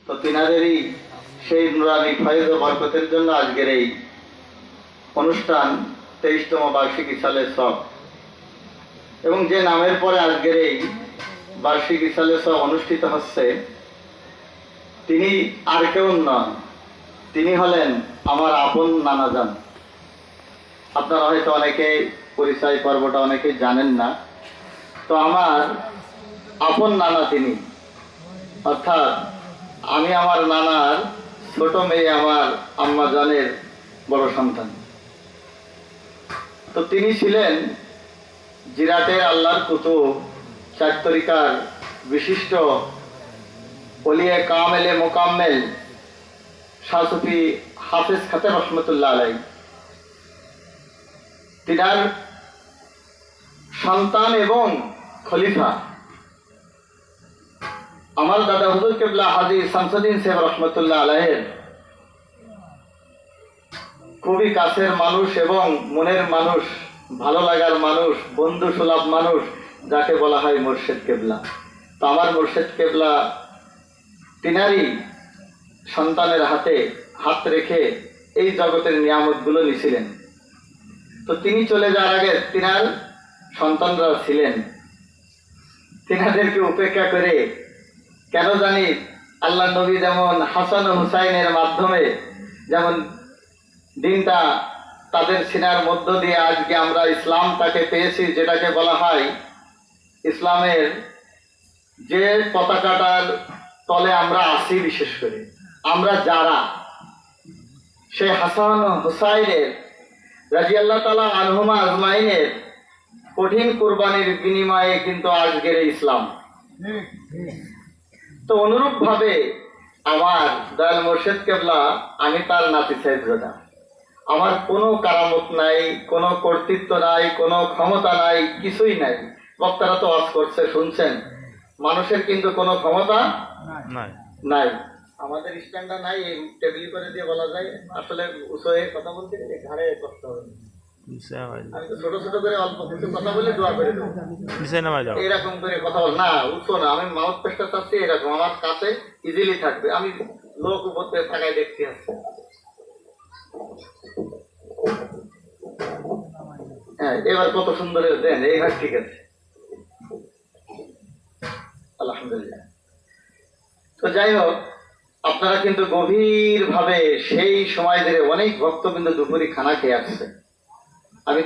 তো তিনাদেরই সেই নুরানি ফয়েজ ও বরকতের জন্য আজকের এই অনুষ্ঠান 23তম বার্ষিক ইসালে সব, এবং যে নামের পরে আজকের এই বার্ষিক ইসালে সব অনুষ্ঠিত হচ্ছে তিনি আর কেউ নন, তিনি হলেন আমার আপন নানাজান। আপনারা হয়তো অনেকে পরিচয় পর্বটা অনেকেই জানেন না। তো আমার আপন নানা তিনি, অর্থাৎ আমি আমার নানার ছোট মেয়ে, আমার আম্মা জানের বড় সন্তান। তো তিনি ছিলেন জিরাটের আল্লাহর কুতুব, চার তরিকার বিশিষ্ট ওলিয়ে কামেলে মোকাম্মেল শাহ সুফি হাফেজ খাতেব রহমতুল্লাহ আলাই। তিনার সন্তান এবং খলিফা আমার দাদা হুজুর কেবলা হাজী শামসুদ্দিন সাহেব রহমতুল্লাহ আলাইহির খুবই কাছের মানুষ এবং মনের মানুষ, ভালো লাগার মানুষ, বন্ধু সুলভ মানুষ, যাকে বলা হয় মুর্শিদ কেবলা। তো আমার মুর্শিদ কেবলা তিনারই সন্তানের হাতে হাত রেখে এই জগতের নিয়ামতগুলো নিছিলেন। তো তিনি চলে যাওয়ার আগে তিনার সন্তানরা ছিলেন, তিনাদেরকে উপেক্ষা করে কেন জানি আল্লাহ নবী যেমন হাসান ও হুসাইনের মাধ্যমে যেমন দিনটা তাদের সিনার মধ্য দিয়ে আজকে আমরা ইসলামটাকে পেয়েছি, যেটাকে বলা হয় ইসলামের যে পতাকাটার তলে আমরা আছি, বিশেষ করে আমরা যারা সেই হাসান ও হুসাইনের রাদিয়াল্লাহু তাআলা আনহুমা আজমাইনের কঠিন কুরবানির বিনিময়ে কিন্তু আজকের ইসলাম। তো অনুরূপ ভাবে আমার দয়াল মুর্শিদ কেবলা, আমি তার নাতি সাহেবজাদা, আমার কোনো কারামত নাই, কোনো কর্তৃত্ব নাই, কোনো ক্ষমতা নাই, কিছুই নাই। বক্তারা তো ওয়াজ করছে, শুনছেন, মানুষের কিন্তু কোনো ক্ষমতা নাই। আমাদের স্ট্যান্ডার্ড নাই, এই টেবিল করে দিয়ে বলা যায়। আসলে উঁচুয়ে কথা বলতে গেলে ঘাড়ে করতে হবে। আমি তো ছোট ছোট করে অল্প কিছু কথা বলে দোয়া করে দেবো, এরকম করে কথা বল না, উঁচু না। আমি মাউথ পেস্টটা চাচ্ছি এরকম, আমার কাছে ইজিলি থাকবে। আমি লোক উপর থেকে থাকায় দেখতে আসছি। হ্যাঁ, এবার কত সুন্দর দেন, এইবার ঠিক আছে, আলহামদুলিল্লাহ। তো যাই হোক, আপনারা কিন্তু গভীর ভাবে সেই সময় ধরে অনেক ভক্ত কিন্তু দুপুরি খানা খেয়ে আসছে। আমি